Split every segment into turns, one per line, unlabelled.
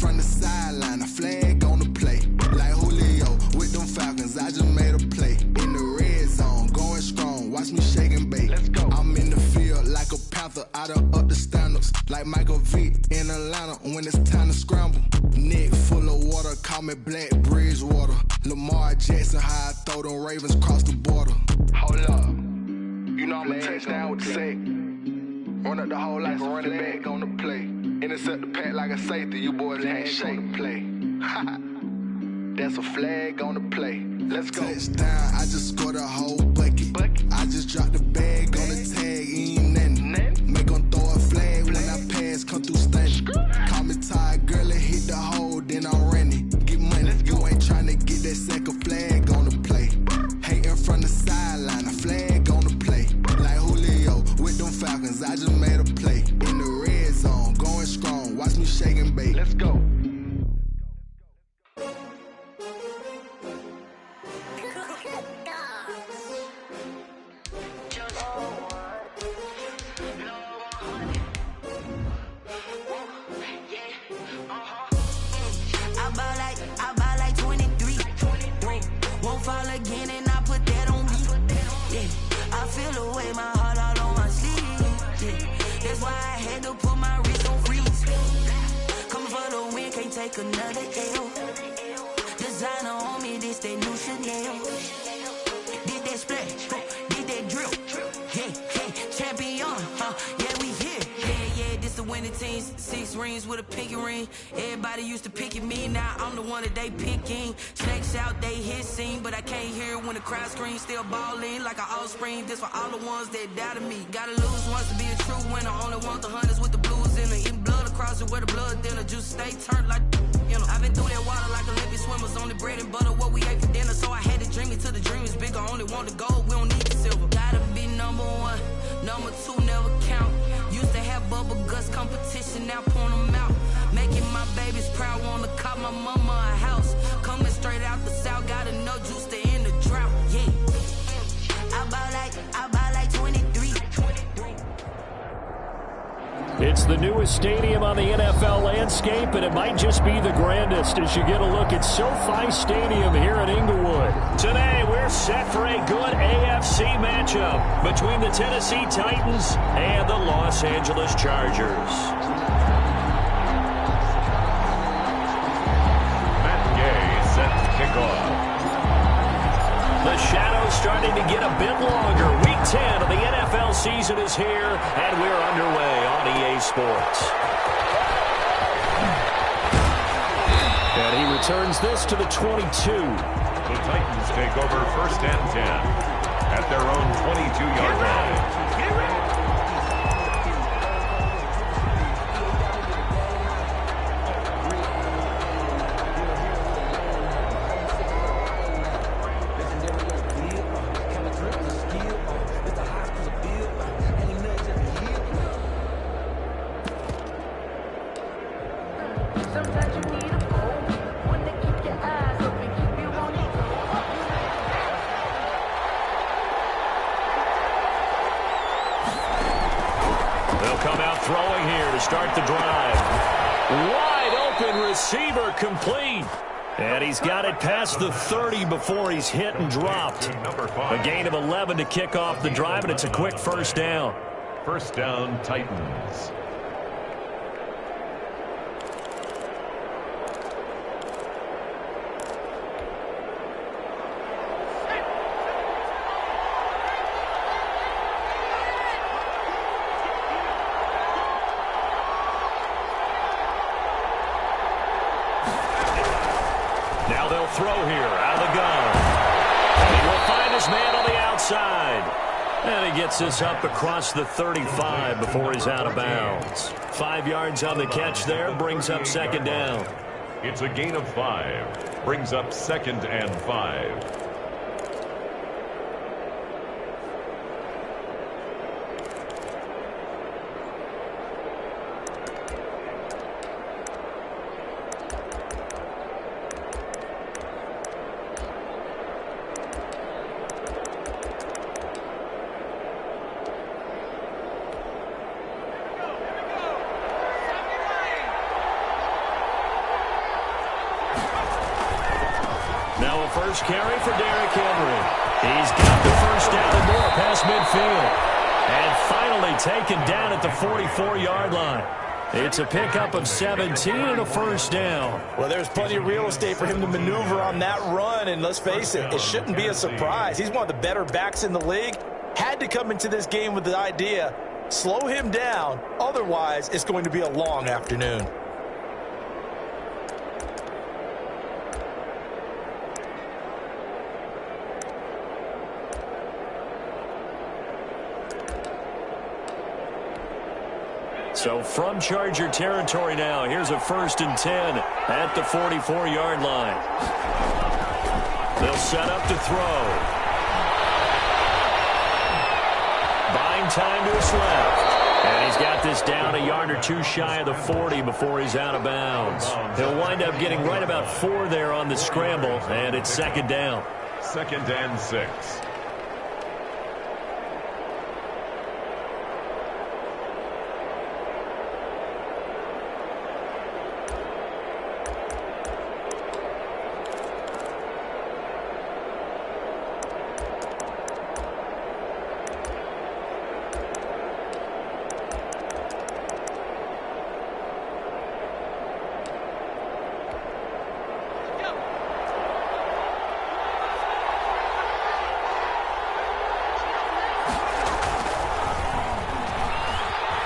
from the sideline, a flag on the play. Like Julio with them Falcons, I just made a play. In the red zone, going strong, watch me shake and bake. Let's go. I'm in the field like a panther, I done up the stand-ups. Like Michael Vick in Atlanta when it's time to scramble. Neck full of water, call me Black Bridgewater. Lamar Jackson, how I throw them Ravens across the border. Hold up, you know I'm a touchdown with the sack. Run up the whole like a running back on the play. Intercept the pack like a safety, you boys ain't shake the play. That's a flag on the play. Let's go. Touchdown, I just scored a whole bucket. I just dropped the bag on the tag, ain't nothing. Make them throw a flag when I pass, come through stunning. Call me tired, girl, and hit the hole, then I'm running. Get money, you ain't tryna get that second flag on the play. Hating from the sideline, a flag on the play. Like Julio with them Falcons, I just made a play. In the red zone, going strong, watch me shake and bake. Let's go.
Take another L. Designer on me, this that new Chanel. Did that splash, did that drill. Hey, hey, champion, yeah, we here. Yeah, this the winning team. 6 rings with a pinky ring. Everybody used to pick at me, now I'm the one that they picking. Snakes out, they hit scene, but I can't hear it when the crowd screams. Still ballin' like an offspring. This for all the ones that doubted me. Gotta lose once to be a true winner. Only want the hunters with the blues in it. Eating blood across it where the blood dinner. Juice stay turned like, you know. I've been through that water like Olympic swimmers. Only bread and butter what we ate for dinner. So I had to dream it till the dream is bigger. Only want the gold, we don't need the silver. Gotta be number 1, number 2 never count. Used to have bubble guts competition, now point them out. Making my babies proud, wanna cop my mama a house. Coming straight out the south, gotta know juice to end the drought. Yeah, I buy like 23.
It's the newest stadium on the NFL landscape, and it might just be the grandest as you get a look at SoFi Stadium here in Inglewood. Today, we're set for a good AFC matchup between the Tennessee Titans and the Los Angeles Chargers.
Matt Gay set to kick off.
The shadow's starting to get a bit longer. Week 10 of the NFL season is here, and we're underway on EA Sports. And he returns this to the 22.
The Titans take over 1st and 10 at their own 22-yard line.
Start the drive. Wide open receiver complete. And he's got it past the 30 before he's hit and dropped. A gain of 11 to kick off the drive, and it's a quick first down.
First down, Titans.
Throw here out of the gun. And he will find his man on the outside. And he gets this up across the 35 before he's out of bounds. 5 yards on the catch there, brings up 2nd down.
It's a gain of 5. Brings up 2nd and 5.
The first carry for Derrick Henry. He's got the first down and more past midfield. And finally taken down at the 44-yard line. It's a pickup of 17 and a first down.
Well, there's plenty of real estate for him to maneuver on that run, and let's face it, it shouldn't be a surprise. He's one of the better backs in the league. Had to come into this game with the idea, slow him down, otherwise it's going to be a long afternoon.
So from Charger territory now, here's a 1st and 10 at the 44-yard line. They'll set up to throw. Buying time to his left. And he's got this down a yard or two shy of the 40 before he's out of bounds. He'll wind up getting right about 4 there on the scramble, and it's 2nd down.
2nd and 6.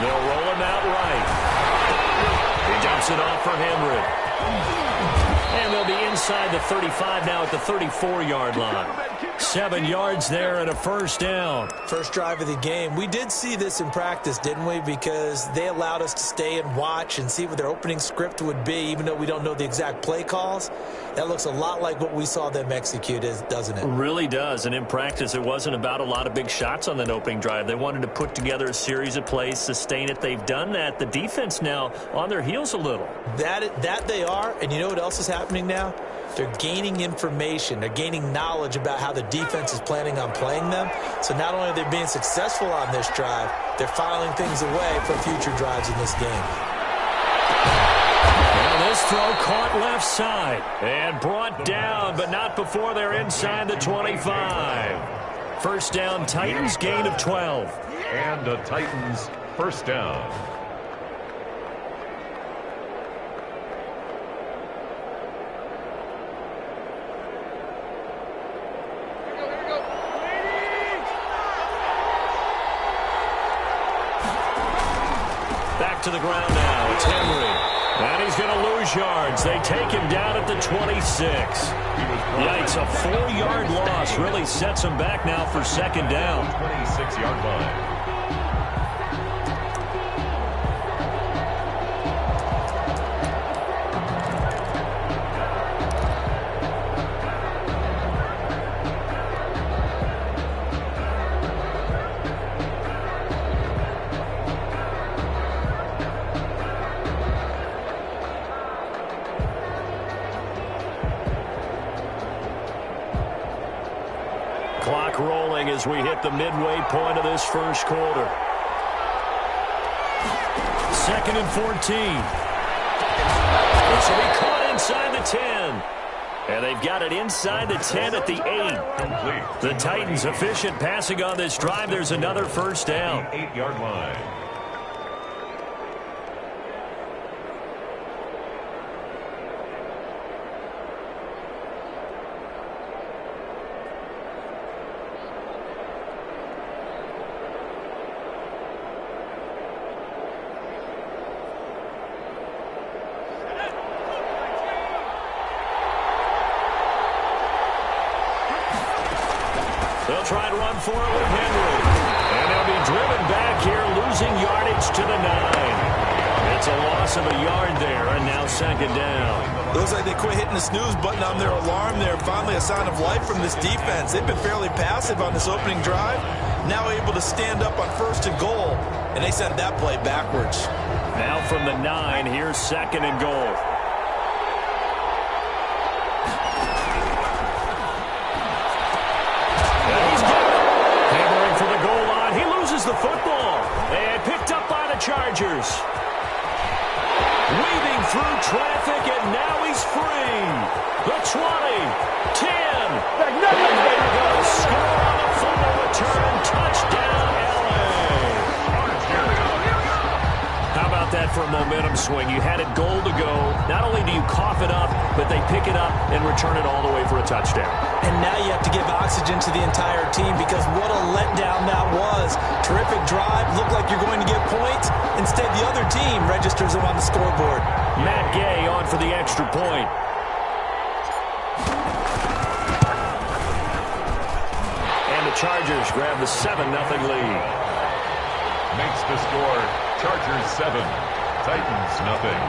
They'll roll him out right. He dumps it off for Henry. And they'll be inside the 35 now at the 34-yard line. 7 yards there and a first down.
First drive of the game. We did see this in practice, didn't we? Because they allowed us to stay and watch and see what their opening script would be, even though we don't know the exact play calls. That looks a lot like what we saw them execute, doesn't it?
It really does. And in practice, it wasn't about a lot of big shots on that opening drive. They wanted to put together a series of plays, sustain it. They've done that. The defense now on their heels a little.
That they are. And you know what else is happening now? They're gaining information. They're gaining knowledge about how the defense is planning on playing them. So not only are they being successful on this drive, they're filing things away for future drives in this game.
Well, this throw caught left side and brought down, but not before they're inside the 25. First down, Titans, gain of 12.
And the Titans first down.
Back to the ground now. It's Henry. And he's going to lose yards. They take him down at the 26. Yikes, a 4-yard loss really sets him back now for 2nd down.
26-yard line.
Clock rolling as we hit the midway point of this first quarter. 2nd and 14. This will be caught inside the 10. And they've got it inside the 10 at the 8.
Complete.
The Titans efficient passing on this drive. There's another first down.
8-yard line.
They'll try to run for it with Henry. And they'll be driven back here, losing yardage to the 9. It's a loss of a yard there, and now 2nd down.
Looks like they quit hitting the snooze button on their alarm there. Finally a sign of life from this defense. They've been fairly passive on this opening drive. Now able to stand up on 1st and goal, and they sent that play backwards.
Now from the 9, here's 2nd and goal. The football and picked up by the Chargers. Weaving through traffic, and now he's free. The 20, 10. There you go. Score on the fumble return. Touchdown, LA. How about that for a momentum swing? You had it goal to go. Not only do you cough it up, but they pick it up and return it all the way for a touchdown. And now you have to give oxygen to the entire team because what a letdown that was. Terrific drive. Looked like you're going to get points. Instead, the other team registers them on the scoreboard. Matt Gay on for the extra point. And the Chargers grab the 7-0 lead.
Makes the score Chargers 7, Titans nothing.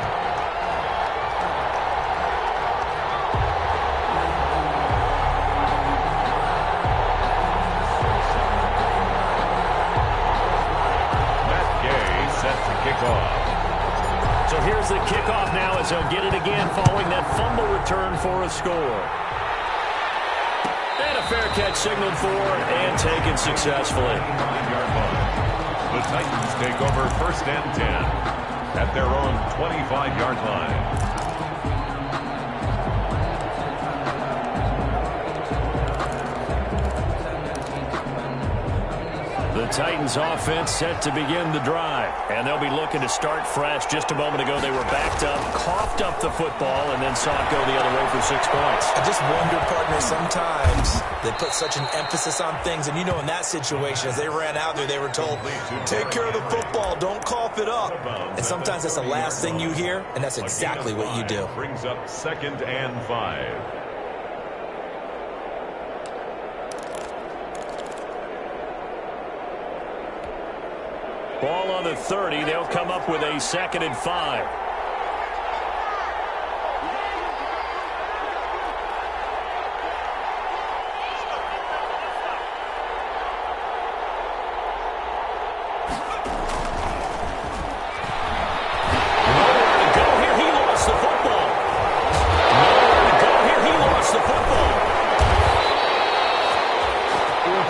So here's the kickoff now as they'll get it again following that fumble return for a score. And a fair catch signaled for and taken successfully.
The Titans take over 1st and 10 at their own 25-yard line.
The Titans offense set to begin the drive, and they'll be looking to start fresh. Just a moment ago, they were backed up, coughed up the football, and then saw it go the other way for 6 points.
I just wonder, partner, sometimes they put such an emphasis on things, and you know in that situation, as they ran out there, they were told, take care of the football, don't cough it up. And sometimes that's the last thing you hear, and that's exactly what you do.
Brings up 2nd and 5.
Ball on the 30. They'll come up with a 2nd and 5. Nowhere to go here. He lost the football. Nowhere to go here. He lost the football.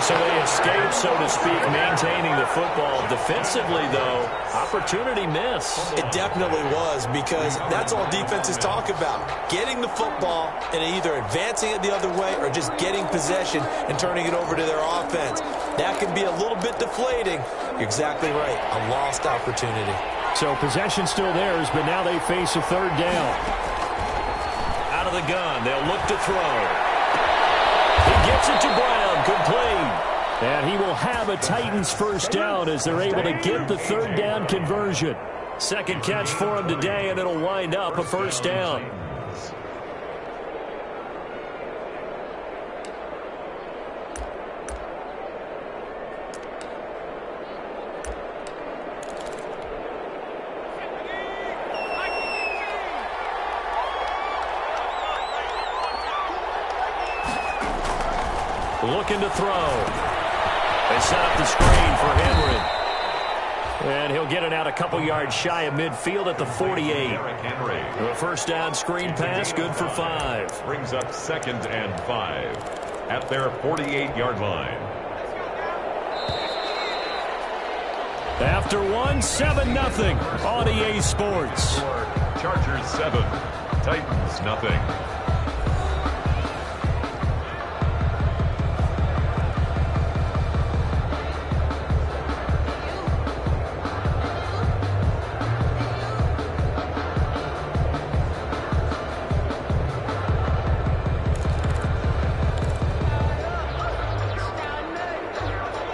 So they escape, so to speak, maintaining the football. Defensively, though, opportunity miss.
It definitely was, because that's all defenses talk about. Getting the football and either advancing it the other way or just getting possession and turning it over to their offense. That can be a little bit deflating. You're exactly right. A lost opportunity.
So possession still theirs, but now they face a 3rd down. Out of the gun, they'll look to throw. He gets it to Brown, complete. And he will have a Titans 1st down as they're able to get the 3rd down conversion. 2nd catch for him today, and it'll wind up a 1st down. Looking to throw. They set up the screen for Henry. And he'll get it out a couple yards shy of midfield at the 48. A 1st down screen pass, good for 5.
Brings up 2nd and 5 at their 48-yard line.
After one, 7-0 on EA Sports.
Chargers 7, Titans nothing.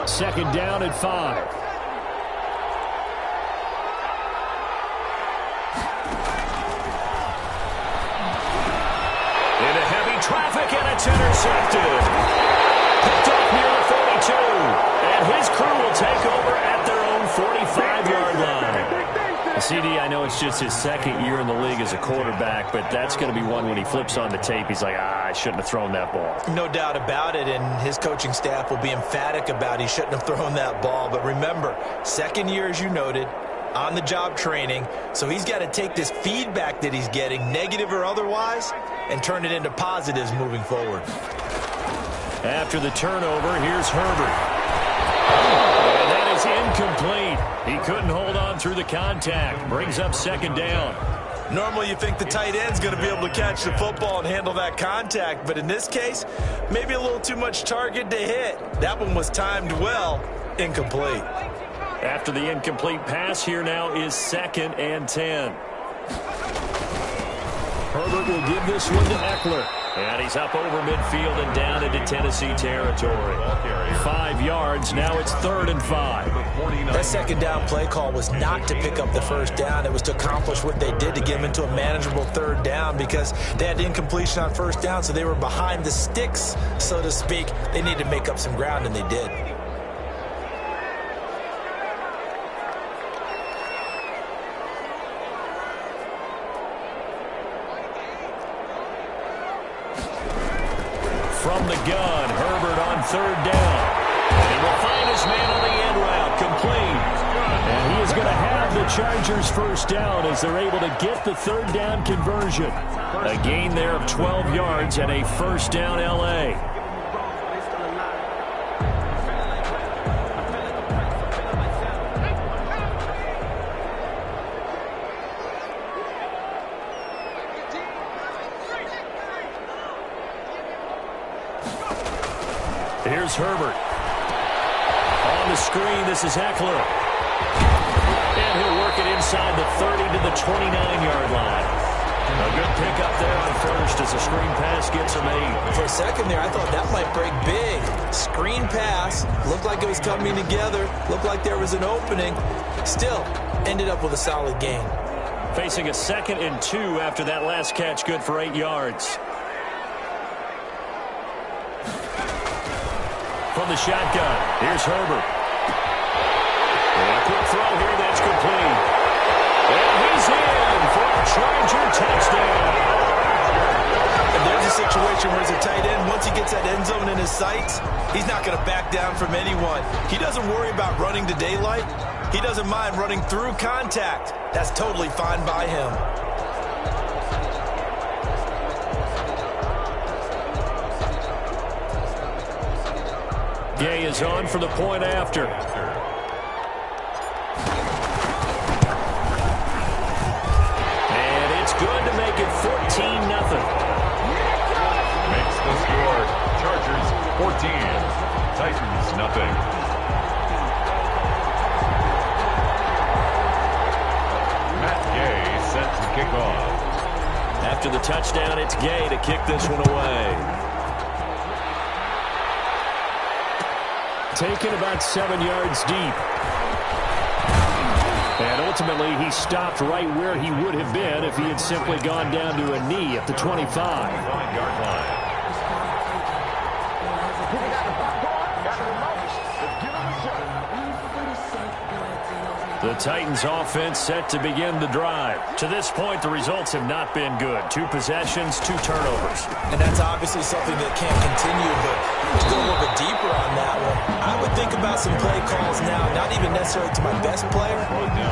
Second down at 5. Into heavy traffic, and it's intercepted. Picked off near the 42. And his crew will take over at their own 45-yard line. CD, I know it's just his 2nd year in the league as a quarterback, but that's going to be one when he flips on the tape, he's like, I shouldn't have thrown that ball.
No doubt about it, and his coaching staff will be emphatic about he shouldn't have thrown that ball. But remember, 2nd year, as you noted, on-the-job training, so he's got to take this feedback that he's getting, negative or otherwise, and turn it into positives moving forward.
After the turnover, here's Herbert. And that is incomplete. He couldn't hold on through the contact. Brings up 2nd down.
Normally you think the tight end's going to be able to catch the football and handle that contact, but in this case, maybe a little too much target to hit. That one was timed well, incomplete.
After the incomplete pass, here now is 2nd and 10. Herbert will give this one to Eckler. And he's up over midfield and down into Tennessee territory. 5 yards, now it's 3rd and 5.
That second down play call was not to pick up the first down. It was to accomplish what they did to get them into a manageable 3rd down because they had incompletion on 1st down, so they were behind the sticks, so to speak. They needed to make up some ground, and they did.
From the gun, Herbert on 3rd down. And he will find his man on the end route, complete. And he is going to have the Chargers 1st down as they're able to get the 3rd down conversion. A gain there of 12 yards and a 1st down L.A. Here's Herbert. On the screen, this is Eckler. And he'll work it inside the 30 to the 29-yard line. A good pickup there on 1st as the screen pass gets him 8.
For a second there, I thought that might break big. Screen pass. Looked like it was coming together. Looked like there was an opening. Still, ended up with a solid gain.
Facing a 2nd and 2 after that last catch, good for 8 yards. From the shotgun, here's Herbert. And a quick throw here, that's complete. And he's in for a Charger touchdown.
And there's a situation where he's a tight end. Once he gets that end zone in his sights, he's not going to back down from anyone. He doesn't worry about running to daylight. He doesn't mind running through contact. That's totally fine by him.
Gay is on for the point after. And it's good to make it 14-0.
Makes the score. Chargers 14. Titans nothing. Matt Gay set to kick off.
After the touchdown, it's Gay to kick this one away. Taken about 7 yards deep. And ultimately, he stopped right where he would have been if he had simply gone down to a knee at the 25.
5-yard line.
The Titans offense set to begin the drive. To this point, the results have not been good. 2 possessions, 2 turnovers.
And that's obviously something that can't continue, but to go a little bit deeper on that one, I would think about some play calls now, not even necessarily to my best player,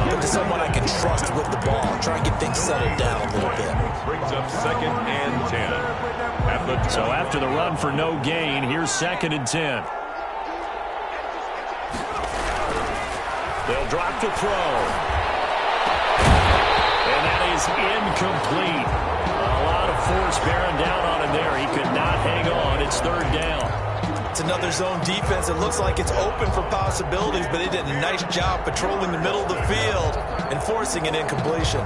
but to someone I can trust with the ball. Try and get things settled down a little bit.
Brings up 2nd and 10.
So after the run for no gain, here's 2nd and 10. They'll drop to throw. And that is incomplete. A lot of force bearing down on him there. He could not hang on. It's 3rd down.
It's another zone defense. It looks like it's open for possibilities, but they did a nice job patrolling the middle of the field and forcing an incompletion.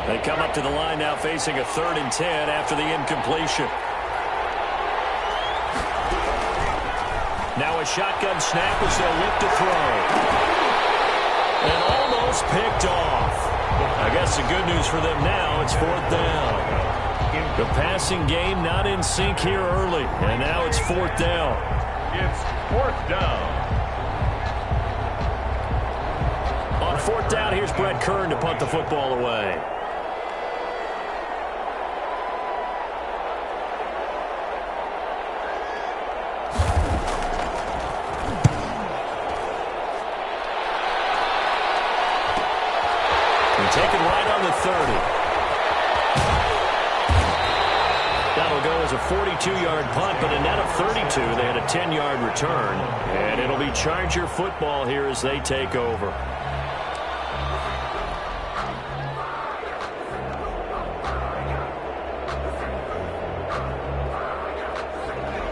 They come up to the line now facing a 3rd and 10 after the incompletion. Now a shotgun snap as they'll look to throw. And almost picked off. I guess the good news for them now, it's 4th down. The passing game not in sync here early. And now it's 4th down.
It's 4th down.
On 4th down, here's Brett Kern to punt the football away. Taken right on the 30. That'll was a 42-yard punt, but a net of 32. They had a 10-yard return. And it'll be Charger football here as they take over.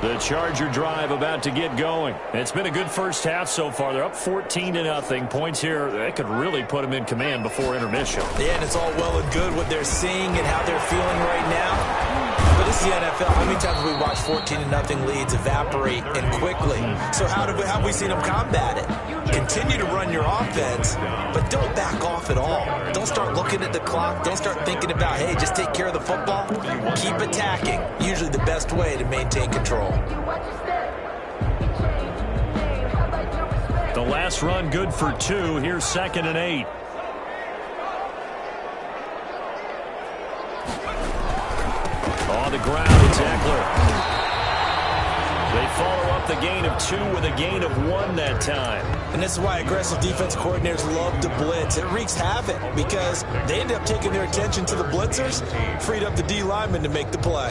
The Charger drive about to get going. It's been a good first half so far. They're up 14-0. Points here, they could really put them in command before intermission.
Yeah, and it's all well and good what they're seeing and how they're feeling right now. But this is the NFL. How many times have we watched 14-0 leads evaporate and quickly? So how have we seen them combat it? Continue to run your offense, but don't back off at all. Don't start looking at the clock. Don't start thinking about, hey, just take care of the football. Keep attacking. Usually the best way to maintain control.
The last run good for 2. Here's 2nd and 8. On the ground, it's Eckler. They follow up the gain of 2 with a gain of 1 that time.
And this is why aggressive defense coordinators love to blitz. It wreaks havoc because they end up taking their attention to the blitzers, freed up the D lineman to make the play.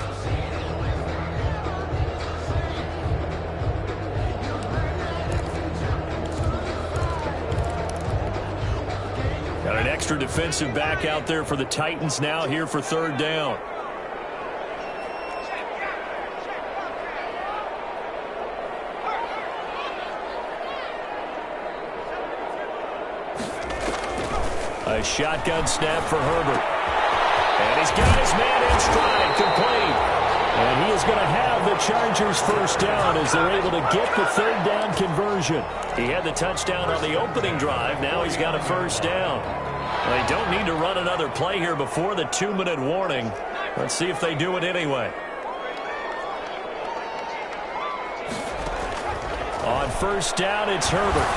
Got an extra defensive back out there for the Titans now here for 3rd down. A shotgun snap for Herbert. And he's got his man in stride, complete. And he is going to have the Chargers first down as they're able to get the 3rd down conversion. He had the touchdown on the opening drive. Now he's got a first down. Well, they don't need to run another play here before the 2-minute warning. Let's see if they do it anyway. On first down, it's Herbert.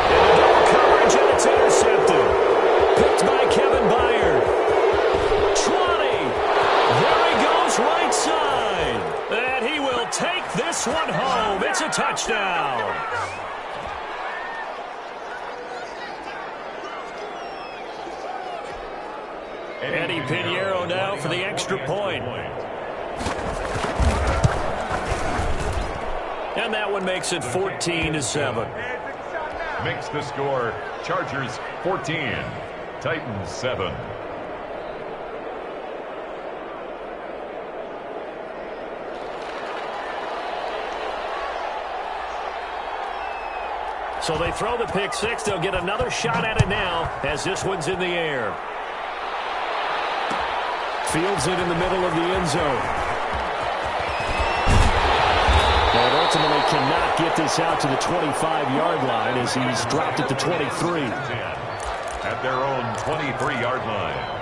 And double coverage, and it's intercepted. Picked by Kevin Byard. 20. There he goes right side. And he will take this one home. It's a touchdown. Eddie Pinheiro now for the extra point. And that one makes it 14-7.
Makes the score Chargers 14, Titans 7.
So they throw the pick 6. They'll get another shot at it now as this one's in the air. Fields it in the middle of the end zone. And ultimately cannot get this out to the 25-yard line as he's dropped at the 23.
At their own 23-yard line.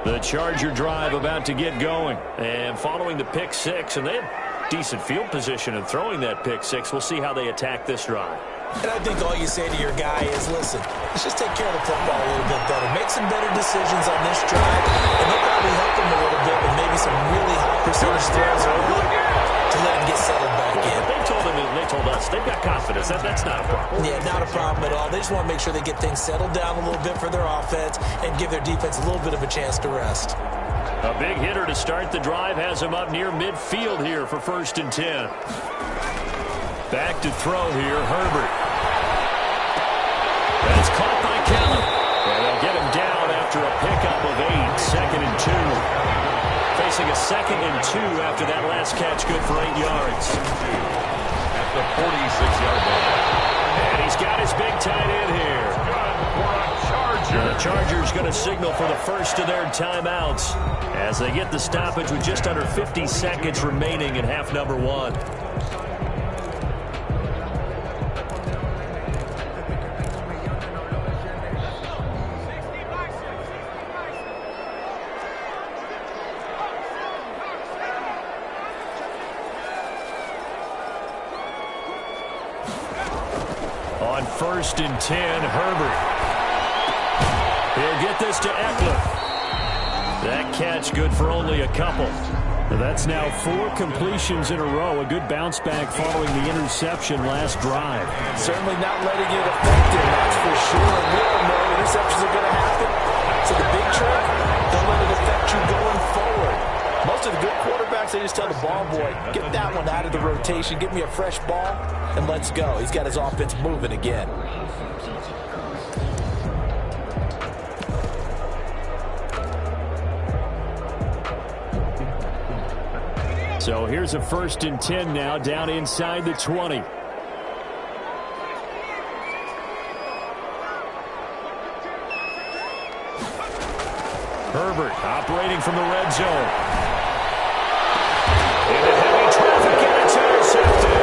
The Charger drive about to get going. And following the pick 6, and they have decent field position in throwing that pick 6. We'll see how they attack this drive.
And I think all you say to your guy is, listen, let's just take care of the football a little bit better. Make some better decisions on this drive, and they'll probably help him a little bit with maybe some really high percentage throws early to let him get settled back in.
They told us they've got confidence. That's not a problem.
Yeah, not a problem at all. They just want to make sure they get things settled down a little bit for their offense and give their defense a little bit of a chance to rest.
A big hitter to start the drive has him up near midfield here for 1st and 10. Back to throw here, Herbert. And it's caught by Kelly. And they'll get him down after a pickup of 8, 2nd and 2. Facing a 2nd and 2 after that last catch, good for 8 yards.
At the 46-yard line.
And he's got his big tight end here. The Chargers going to signal for the first of their timeouts as they get the stoppage with just under 50 seconds remaining in half number 1. On 1st and 10, Herbert. He'll get this to Eckler. That catch good for only a couple. That's now 4 completions in a row. A good bounce back following the interception last drive.
Certainly not letting it affect him, that's for sure. And we all know interceptions are going to happen. So the big trick, don't let it affect you going forward. Most of the good quarterbacks, they just tell the ball boy, get that one out of the rotation, give me a fresh ball, and let's go. He's got his offense moving again.
So here's a 1st and 10 now, down inside the 20. Herbert operating from the red zone. Into heavy traffic, and it's intercepted.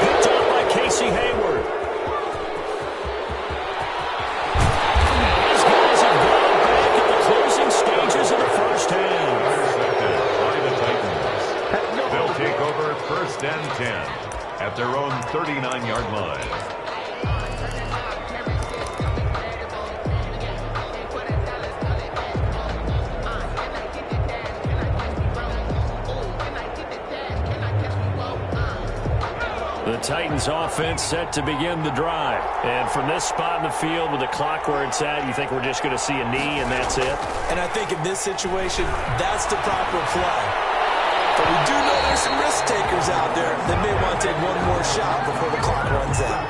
Picked up by Casey Hayward. And these guys have gone back at the closing stages of the first half.
They'll take over 1st and 10 at their own 39-yard line.
The Titans offense set to begin the drive. And from this spot in the field with the clock where it's at, you think we're just going to see a knee and that's it?
And I think in this situation, that's the proper play. But we do know there's some risk takers out there that may want to take one more shot before the clock runs out.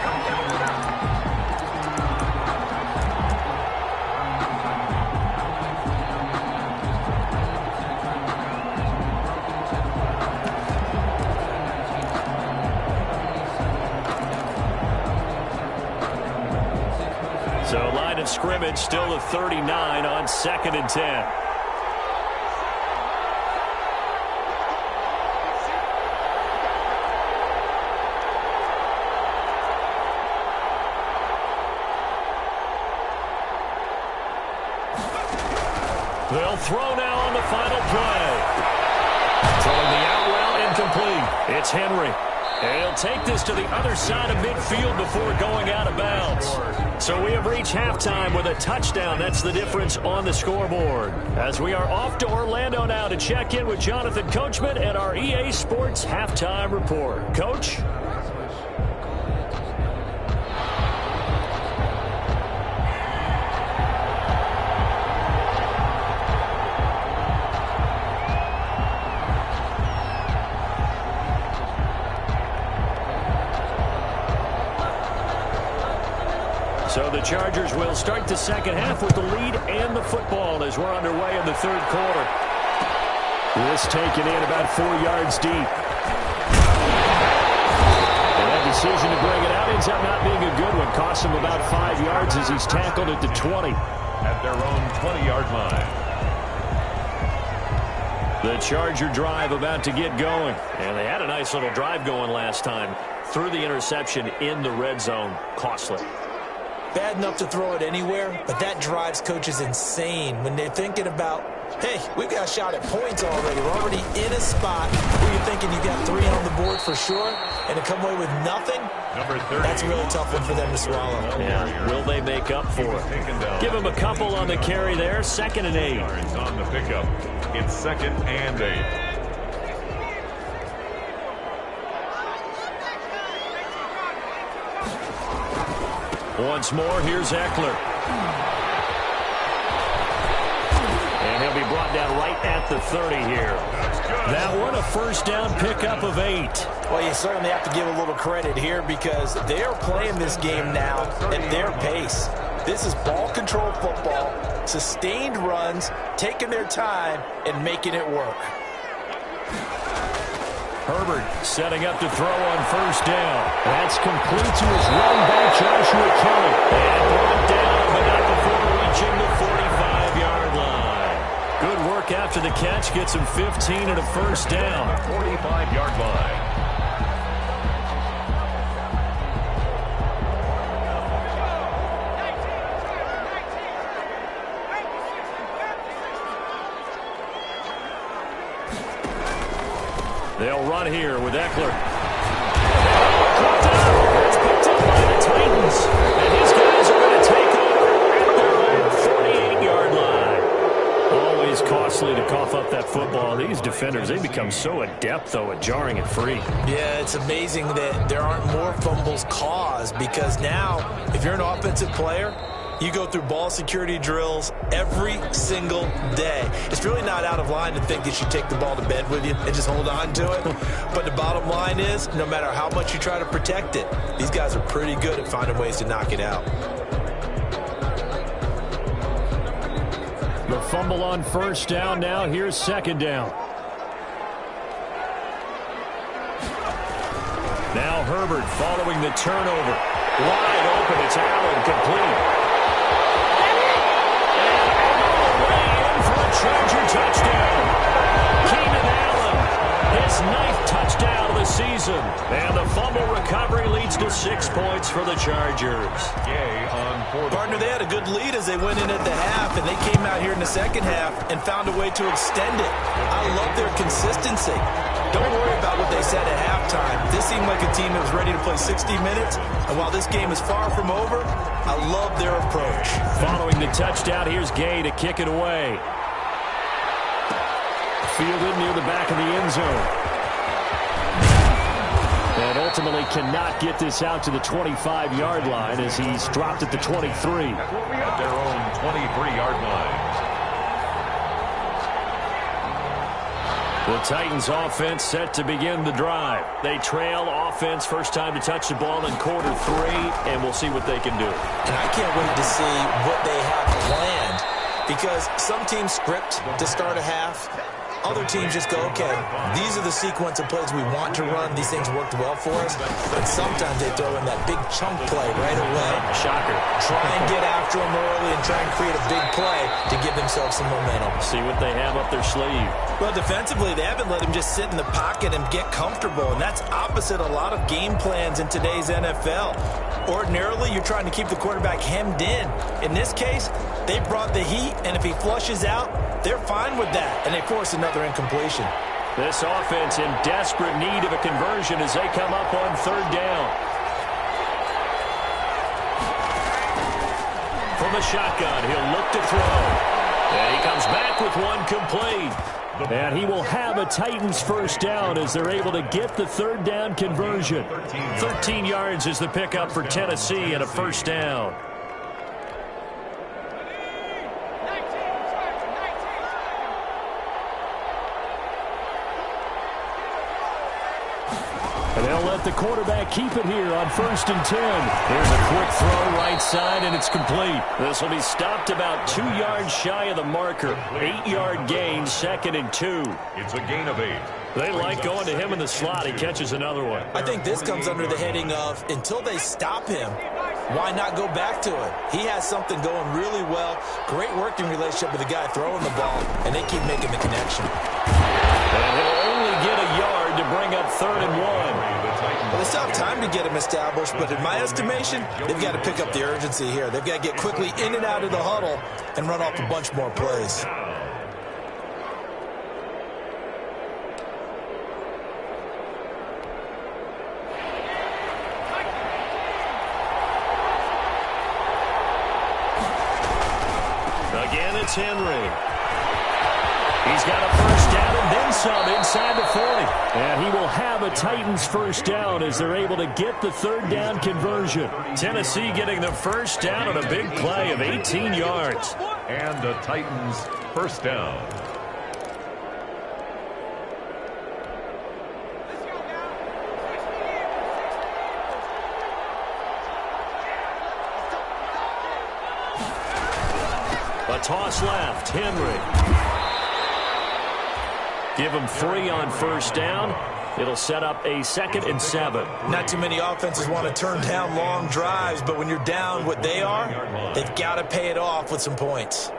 So line of scrimmage still at 39 on 2nd and 10. They'll throw now on the final play. Throwing the out route incomplete. It's Henry. And he'll take this to the other side of midfield before going out of bounds. So we have reached halftime with a touchdown. That's the difference on the scoreboard. As we are off to Orlando now to check in with Jonathan Coachman and our EA Sports Halftime Report. Coach? So the Chargers will start the second half with the lead and the football as we're underway in the 3rd quarter. This taken in about 4 yards deep. And that decision to bring it out ends up not being a good one. Costs him about 5 yards as he's tackled at the 20.
At their own 20-yard line.
The Charger drive about to get going. And they had a nice little drive going last time. Threw the interception in the red zone. Costly.
Bad enough to throw it anywhere, but that drives coaches insane when they're thinking about, hey, we've got a shot at points already. We're already in a spot where you're thinking you got 3 on the board for sure, and to come away with nothing, that's a really tough one for them to swallow.
Yeah, will they make up for it? Give him a couple on the carry there, 2nd and 8.
It's on the pickup. It's 2nd and 8.
Once more, here's Eckler. And he'll be brought down right at the 30 here. That one a 1st down pickup of 8.
Well, you certainly have to give a little credit here because they're playing this game now at their pace. This is ball control football, sustained runs, taking their time, and making it work.
Herbert setting up to throw on 1st down. That's complete to his run back, Joshua Kelly. And brought down, but not before reaching the 45-yard line. Good work after the catch. Gets him 15 and a 1st down.
45-yard line.
They'll run here with Eckler. It's picked up by the Titans. And these guys are going to take over at their own was costly to cough up that football. These defenders, they become so adept, though, at jarring it free.
Yeah, it's amazing that there aren't more fumbles caused because now, if you're an offensive player, you go through ball security drills every single day. It's really not out of line to think that you take the ball to bed with you and just hold on to it. But the bottom line is, no matter how much you try to protect it, these guys are pretty good at finding ways to knock it out.
The fumble on first down now. Here's second down. Now Herbert following the turnover. Wide open. It's Allen complete. Charger touchdown. Keenan Allen, his 9th touchdown of the season. And the fumble recovery leads to 6 points for the Chargers.
Partner, they had a good lead as they went in at the half, and they came out here in the second half and found a way to extend it. I love their consistency. Don't worry about what they said at halftime. This seemed like a team that was ready to play 60 minutes, and while this game is far from over, I love their approach.
Following the touchdown, here's Gay to kick it away. Fielded near the back of the end zone. And ultimately cannot get this out to the 25-yard line as he's dropped at the 23.
At their own 23-yard line.
The Titans offense set to begin the drive. They trail offense first time to touch the ball in quarter 3, and we'll see what they can do.
And I can't wait to see what they have planned because some teams script to start a half. Other teams just go, okay, these are the sequence of plays we want to run. These things worked well for us. But sometimes they throw in that big chunk play right away.
Shocker.
Try and get after them early and try and create a big play to give themselves some momentum.
See what they have up their sleeve.
Well, defensively, they haven't let him just sit in the pocket and get comfortable. And that's opposite a lot of game plans in today's NFL. Ordinarily, you're trying to keep the quarterback hemmed in. In this case, they brought the heat, and if he flushes out, they're fine with that, and they force another incompletion.
This offense in desperate need of a conversion as they come up on third down. From the shotgun, he'll look to throw. And he comes back with one complete. And he will have a Titans first down as they're able to get the third down conversion. 13 yards is the pickup for Tennessee and a first down. And they'll let the quarterback keep it here on 1st and 10. Here's a quick throw right side, and it's complete. This will be stopped about 2 yards shy of the marker. 8-yard gain, 2nd and 2.
It's a gain of 8.
They like going to him in the slot. He catches another one.
I think this comes under the heading of until they stop him, why not go back to it? He has something going really well. Great working relationship with the guy throwing the ball, and they keep making the connection.
And he'll only get a yard to bring up 3rd and 1.
Well, they still have time to get him established, but in my estimation, they've got to pick up the urgency here. They've got to get quickly in and out of the huddle and run off a bunch more plays.
Again, it's Henry. He's got a first down and then some inside the 40. And he will have a Titans first down as they're able to get the third down conversion. Tennessee getting the first down on a big play of 18 yards.
And the Titans first down.
A toss left, Henry. Give him 3 on first down. It'll set up a 2nd and 7.
Not too many offenses want to turn down long drives, but when you're down what they are, they've got to pay it off with some points.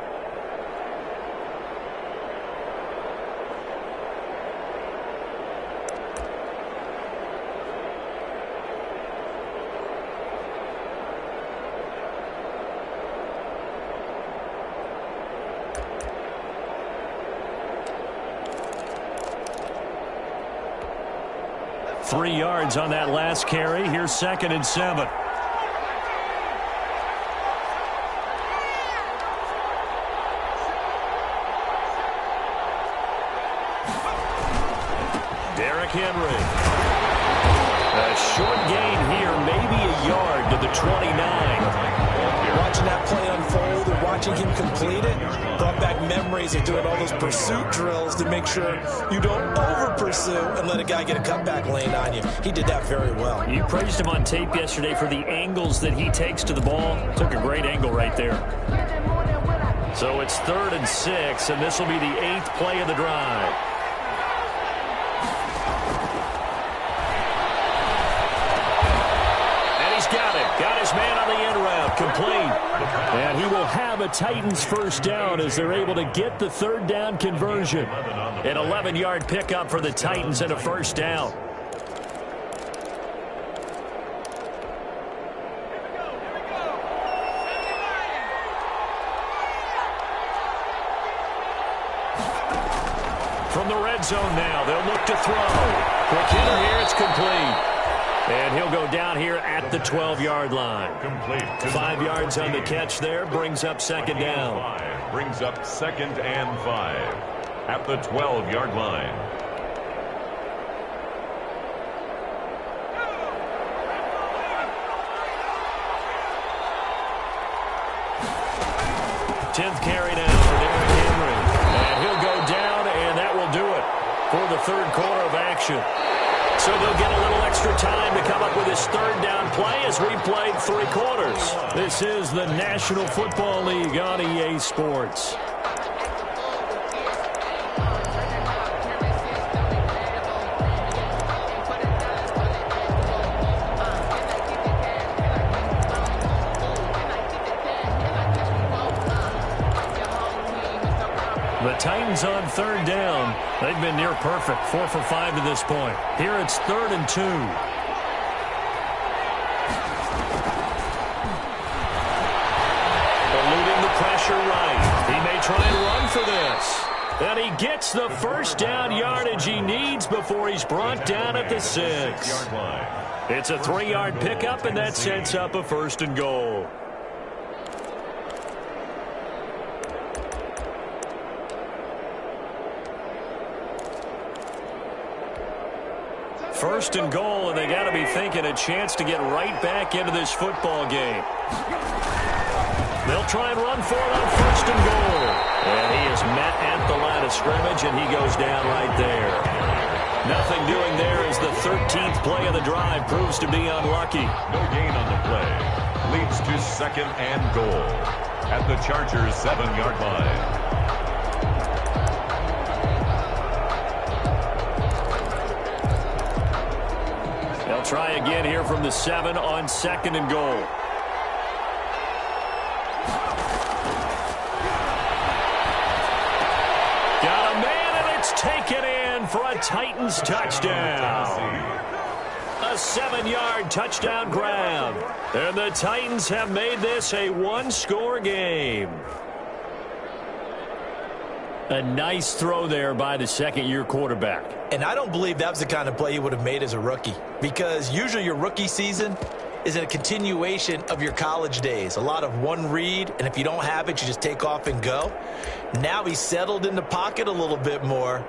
Three yards on that last carry. Here's 2nd and 7. Derrick Henry. A short gain here, maybe a yard to the 29.
Watching that play unfold and watching him complete it brought back memories of doing all those pursuit drills to make sure you don't over-pursue and let a guy get a cutback lane on you. He did that very well.
You praised him on tape yesterday for the angles that he takes to the ball. Took a great angle right there. So it's 3rd and 6, and this will be the 8th play of the drive. Got his man on the end route, complete. And he will have a Titans first down as they're able to get the 3rd down conversion. An 11-yard pickup for the Titans and a first down. From the red zone now, they'll look to throw. Quick hitter here, it's complete. And he'll go down here at the 12-yard line.
Complete.
5 yards on the catch there. Brings up 2nd down.
Brings up 2nd and 5 at the 12-yard line.
Tenth carry now for Derrick Henry. And he'll go down, and that will do it for the 3rd quarter of action. So they'll get a little extra time to come up with his 3rd down play as we played 3 quarters. This is the National Football League on EA Sports. The Titans on 3rd down. They've been near perfect. 4 for 5 to this point. Here it's 3rd and 2. Eluding the pressure right. He may try and run for this. And he gets the first down yardage he needs before he's brought down at the 6. It's a 3-yard pickup, and that sets up a 1st and goal. First and goal, and they got to be thinking a chance to get right back into this football game. They'll try and run for it on 1st and goal. And he is met at the line of scrimmage, and he goes down right there. Nothing doing there as the 13th play of the drive proves to be unlucky.
No gain on the play. Leads to 2nd and goal at the Chargers' 7-yard line.
They'll try again here from the 7 on 2nd and goal. Got a man, and it's taken in for a Titans touchdown. A 7-yard touchdown grab. And the Titans have made this a 1-score game. A nice throw there by the 2nd-year quarterback.
And I don't believe that was the kind of play he would have made as a rookie, because usually your rookie season is a continuation of your college days. A lot of one read, and if you don't have it, you just take off and go. Now he's settled in the pocket a little bit more,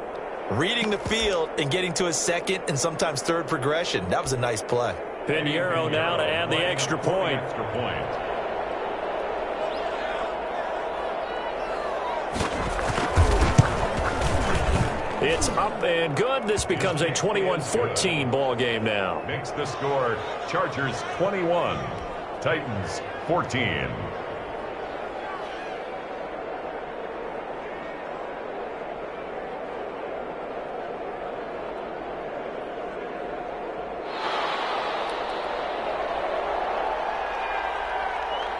reading the field and getting to his 2nd and sometimes 3rd progression. That was a nice play.
Pinheiro now to add the extra point. It's up and good. This becomes a 21-14 ball game now.
Makes the score Chargers 21, Titans 14.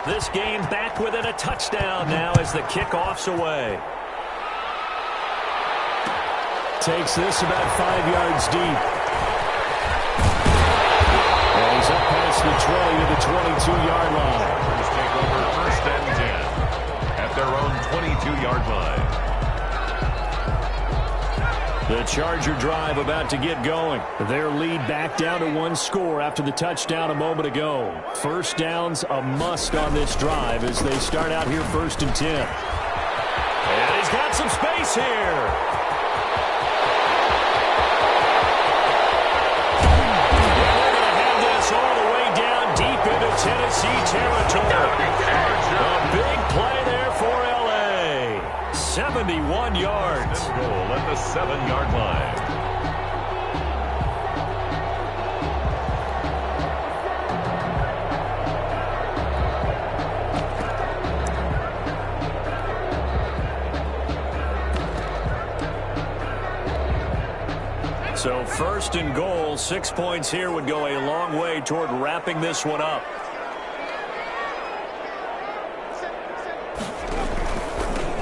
This game back within a touchdown now as the kickoff's away. Takes this about 5 yards deep. And he's up past the 20 to the 22-yard line.
Take over 1st and 10 at their own 22-yard line.
The Charger drive about to get going. Their lead back down to 1 score after the touchdown a moment ago. First down's a must on this drive as they start out here 1st and 10. And he's got some space here. AFC territory. A big play there for L.A. 71 yards.
Goal at the 7-yard line.
So first and goal, 6 points here would go a long way toward wrapping this one up.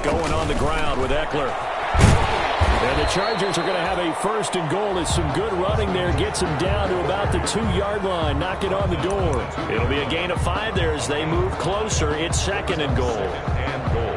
Going on the ground with Eckler. And the Chargers are going to have a first and goal as some good running there gets them down to about the 2-yard line. Knock it on the door. It'll be a gain of 5 there as they move closer. It's second and goal.
And goal.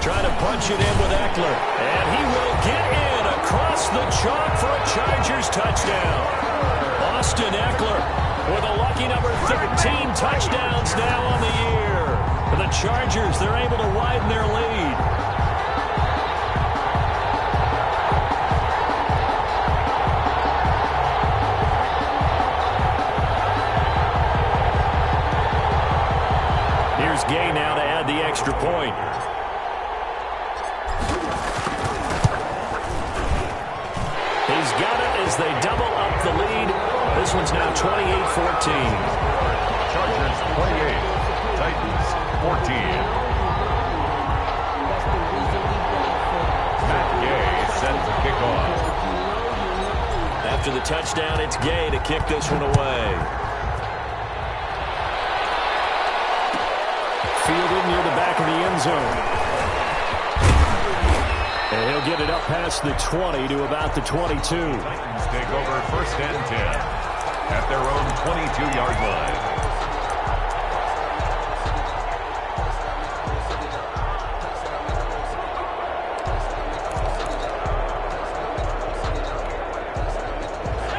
Trying to punch it in with Eckler. And he will get in across the chalk for a Chargers touchdown. Austin Eckler with a lucky number 13 touchdowns now on the year. For the Chargers, they're able to widen their lead. Here's Gay now to add the extra point. He's got it as they double up the lead. This one's now 28-14.
Chargers 28, Titans 14. Matt Gay set to kick off.
After the touchdown, it's Gay to kick this one away. Fielded near the back of the end zone. And he'll get it up past the 20 to about the 22.
Titans take over first and 10 at their own 22-yard line.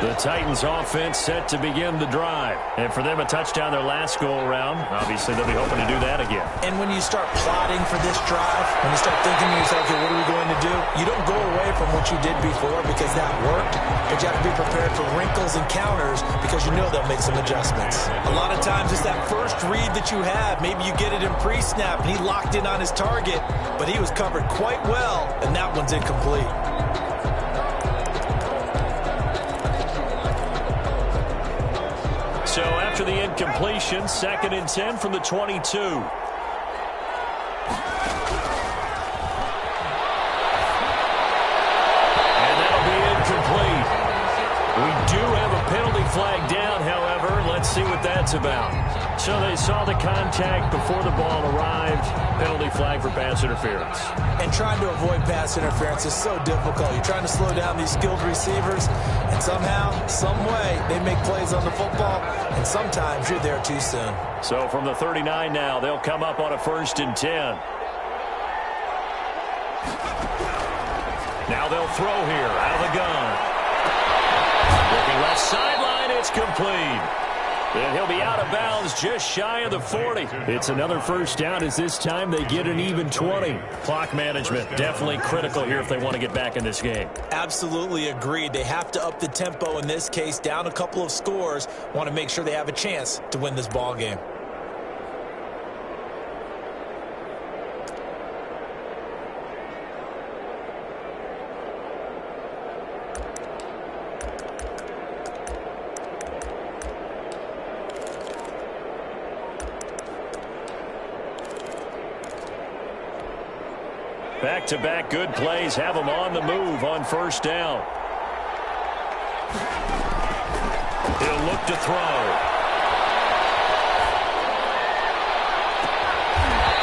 The Titans offense set to begin the drive. And for them, a touchdown their last go-around. Obviously, they'll be hoping to do that again.
And when you start plotting for this drive, when you start thinking to yourself, okay, what are we going to do? You don't go away from what you did before because that worked. But you have to be prepared for wrinkles and counters because you know they'll make some adjustments. A lot of times it's that first read that you have. Maybe you get it in pre-snap and he locked in on his target, but he was covered quite well, and that one's incomplete.
So after the incompletion, 2nd and 10 from the 22. And that'll be incomplete. We do have a penalty flag down, however. Let's see what that's about. So they saw the contact before the ball arrived. Penalty flag for pass interference.
And trying to avoid pass interference is so difficult. You're trying to slow down these skilled receivers, and somehow, some way, they make plays on the football, and sometimes you're there too soon.
So from the 39 now, they'll come up on a 1st and 10. Now they'll throw here out of the gun. Looking left sideline, it's complete. And he'll be out of bounds just shy of the 40. It's another first down as this time they get an even 20. Clock management definitely critical here if they want to get back in this game.
Absolutely agreed. They have to up the tempo in this case, down a couple of scores. Want to make sure they have a chance to win this ball game.
Back-to-back good plays have them on the move on first down. He'll look to throw.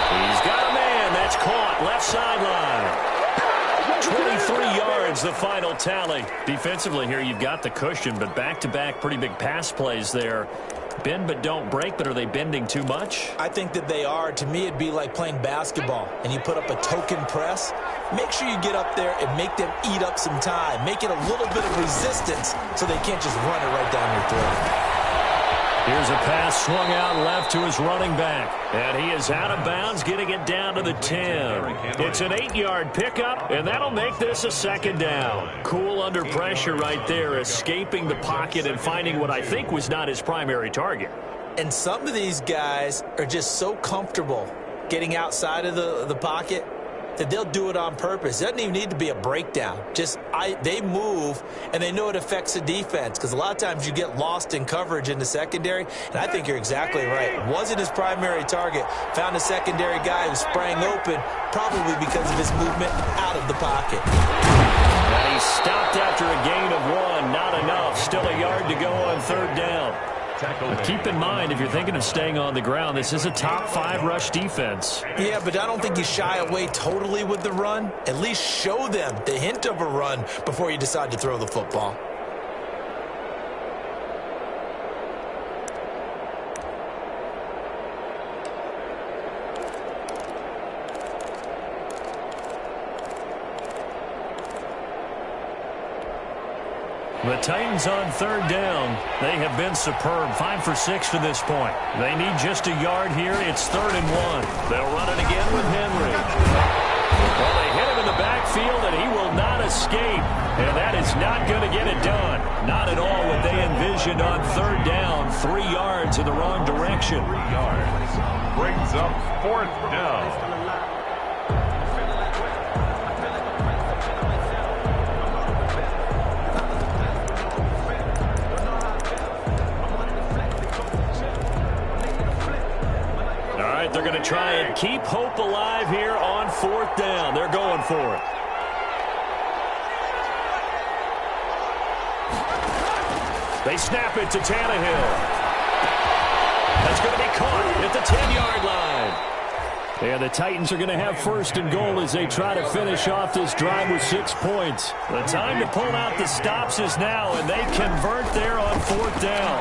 He's got a man. That's caught. Left sideline. 23 yards, the final tally. Defensively here, you've got the cushion, but back-to-back pretty big pass plays there. Bend but don't break, but are they bending too much?
I think that they are. To me, it'd be like playing basketball, and you put up a token press. Make sure you get up there and make them eat up some time. Make it a little bit of resistance so they can't just run it right down your throat.
Here's a pass swung out left to his running back. And he is out of bounds, getting it down to the 10. It's an 8-yard pickup, and that'll make this a second down. Cool under pressure right there, escaping the pocket and finding what I think was not his primary target.
And some of these guys are just so comfortable getting outside of the pocket that they'll do it on purpose. It doesn't even need to be a breakdown. They move, and they know it affects the defense, because a lot of times you get lost in coverage in the secondary, and I think you're exactly right. Wasn't his primary target. Found a secondary guy who sprang open, probably because of his movement out of the pocket.
And he stopped after a gain of 1. Not enough. Still a yard to go on third down. But keep in mind, if you're thinking of staying on the ground, this is a top 5 rush defense.
Yeah, but I don't think you shy away totally with the run. At least show them the hint of a run before you decide to throw the football.
The Titans on third down. They have been superb. 5 for 6 to this point. They need just a yard here. It's 3rd and 1. They'll run it again with Henry. Well, they hit him in the backfield, and he will not escape. And that is not going to get it done. Not at all what they envisioned on third down. 3 yards in the wrong direction.
3 yards. Brings up 4th down.
They're going to try and keep hope alive here on 4th down. They're going for it. They snap it to Tannehill. That's going to be caught at the 10-yard line. And the Titans are going to have 1st and goal as they try to finish off this drive with 6 points. The time to pull out the stops is now, and they convert there on 4th down.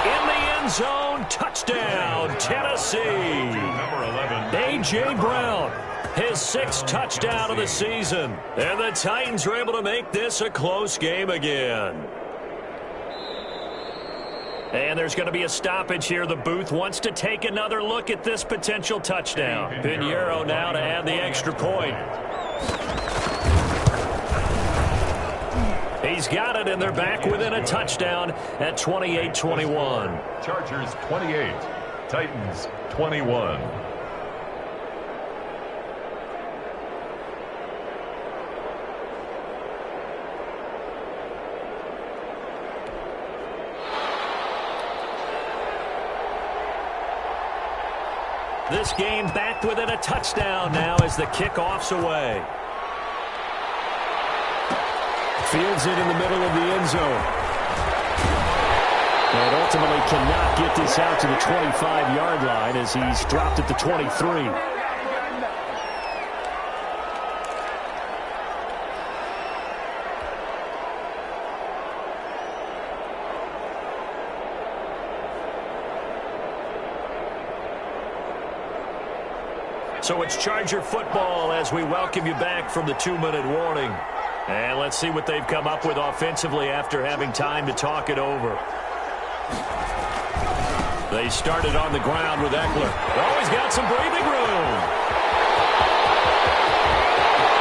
In the end zone, touchdown, Tennessee.
Number 11.
A.J. Brown, his 6th touchdown of the season. And the Titans are able to make this a close game again. And there's going to be a stoppage here. The booth wants to take another look at this potential touchdown. Pinheiro now to add the extra point. He's got it, and they're back within a touchdown at 28-21.
Chargers 28, Titans 21.
This game back within a touchdown now as the kickoff's away. Fields it in the middle of the end zone. And ultimately cannot get this out to the 25-yard line as he's dropped at the 23. So it's Charger football as we welcome you back from the 2-minute warning. And let's see what they've come up with offensively after having time to talk it over. They started on the ground with Eckler. Oh, he's got some breathing room.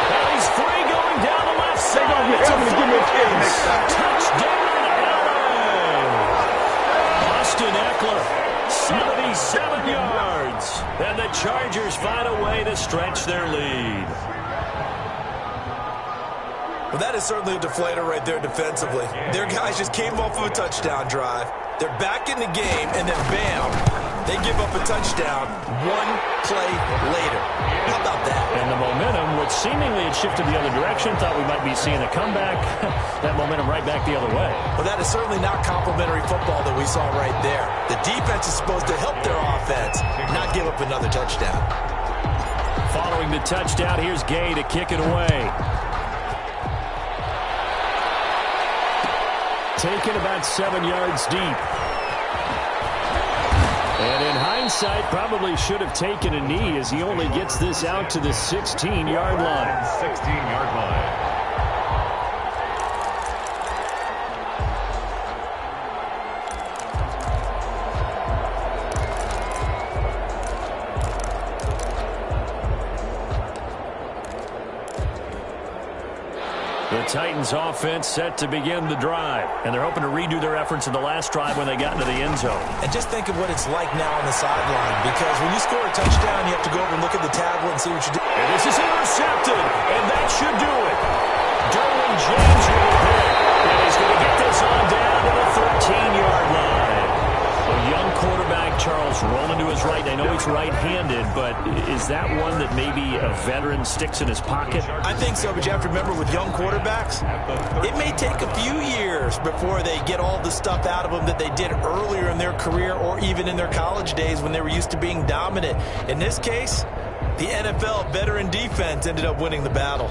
And he's free going down the left side. Touchdown, LA. Austin Eckler, 77 yards. And the Chargers find a way to stretch their lead.
Well, that is certainly a deflator right there defensively. Their guys just came off of a touchdown drive. They're back in the game, and then bam, they give up a touchdown 1 play later. How about that?
And the momentum, which seemingly had shifted the other direction, thought we might be seeing a comeback. That momentum right back the other way.
Well, that is certainly not complimentary football that we saw right there. The defense is supposed to help their offense, not give up another touchdown.
Following the touchdown, here's Gay to kick it away. taken about 7 yards deep. And in hindsight, probably should have taken a knee as he only gets this out to the 16-yard line.
16-yard line.
The Titans offense set to begin the drive, and they're hoping to redo their efforts in the last drive when they got into the end zone.
And just think of what it's like now on the sideline, because when you score a touchdown, you have to go over and look at the tablet and see what you do.
And this is intercepted, and that should do it. Derwin James with a pick, and he's going to get this on down to the 13-yard line. A young quarterback, Charles, rolling to his right. I know he's right-handed, but is that one that maybe a veteran sticks in his pocket?
I think so, but you have to remember with young quarterbacks, it may take a few years before they get all the stuff out of them that they did earlier in their career or even in their college days when they were used to being dominant. In this case, the NFL veteran defense ended up winning the battle.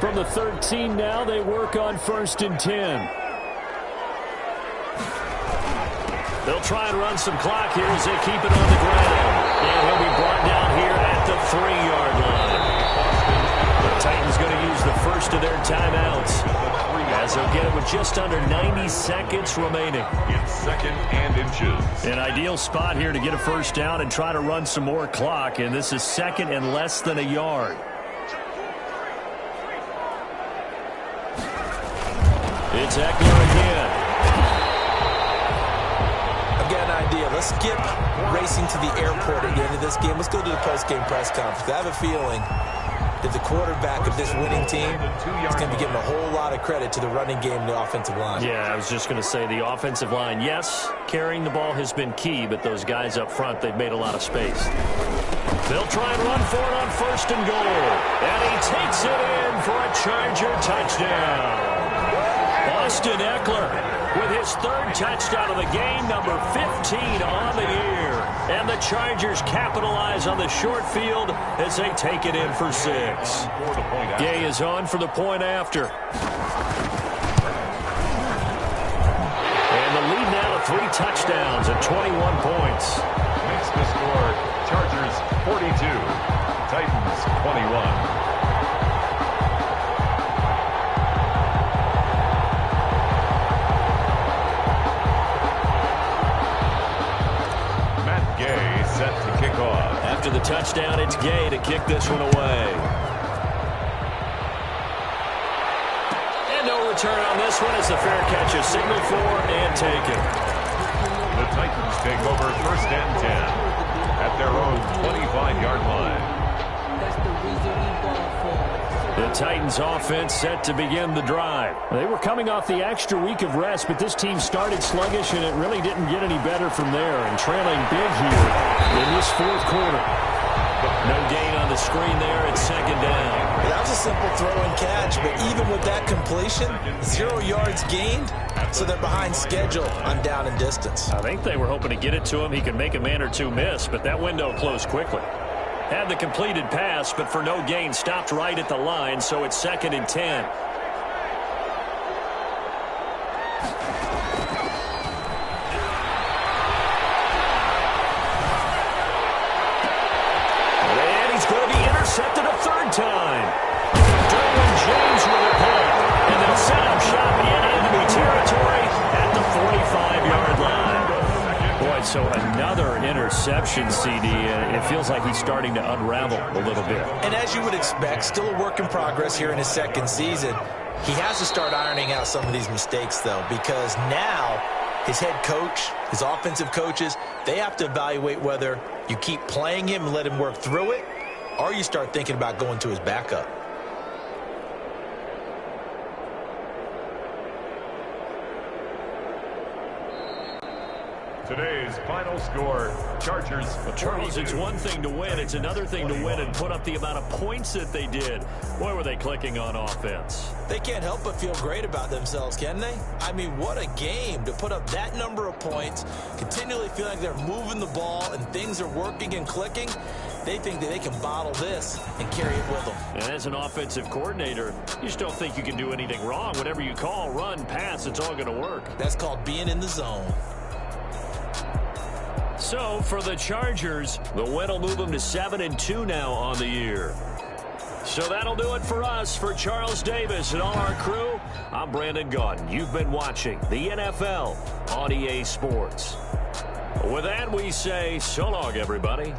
From the 13 now, they work on 1st and 10. They'll try and run some clock here as they keep it on the ground. And he'll be brought down here at the 3-yard line. The Titans going to use the first of their timeouts as they'll get it with just under 90 seconds remaining.
It's 2nd and inches.
An ideal spot here to get a first down and try to run some more clock. And this is 2nd and less than a yard. It's Eckler again.
I've got an idea. Let's skip racing to the airport at the end of this game. Let's go to the post-game press conference. I have a feeling that the quarterback of this winning team is going to be giving a whole lot of credit to the running game and the offensive line.
Yeah, I was just going to say the offensive line, yes, carrying the ball has been key, but those guys up front, they've made a lot of space. They'll try and run for it on 1st and goal. And he takes it in for a Charger touchdown. Austin Eckler with his 3rd touchdown of the game, number 15 on the year. And the Chargers capitalize on the short field as they take it in for 6. Gay is on for the point after. And the lead now to 3 touchdowns at 21 points.
Makes the score Chargers 42, Titans 21.
After the touchdown, it's Gay to kick this one away. And no return on this one as the fair catch is signaled for and taken.
The Titans take over 1st and 10 at their own 25-yard line.
The Titans offense set to begin the drive. They were coming off the extra week of rest, but this team started sluggish, and it really didn't get any better from there. And trailing big here in this 4th quarter. No gain on the screen there. It's 2nd down.
That was a simple throw and catch, but even with that completion, 0 yards gained, so they're behind schedule on down and distance.
I think they were hoping to get it to him. He could make a man or two miss, but that window closed quickly. Had the completed pass, but for no gain, stopped right at the line, so it's 2nd and 10. And he's going to be intercepted a 3rd time. Derwin James with a pick, and they'll set up shop in enemy territory at the 45-yard line. Boy, so another interception, CD. It feels like he's starting to unravel a little bit.
And as you would expect, still a work in progress here in his 2nd season. He has to start ironing out some of these mistakes, though, because now his head coach, his offensive coaches, they have to evaluate whether you keep playing him and let him work through it, or you start thinking about going to his backup.
Today's final score, Chargers.
Well, Charles, it's one thing to win. It's another thing to win and put up the amount of points that they did. Boy, were they clicking on offense.
They can't help but feel great about themselves, can they? I mean, what a game to put up that number of points, continually feel like they're moving the ball and things are working and clicking. They think that they can bottle this and carry it with them.
And as an offensive coordinator, you just don't think you can do anything wrong. Whatever you call, run, pass, it's all going to work.
That's called being in the zone.
So for the Chargers, the win will move them to 7-2 now on the year. So that'll do it for us. For Charles Davis and all our crew, I'm Brandon Gaudin. You've been watching the NFL on EA Sports. With that, we say so long, everybody.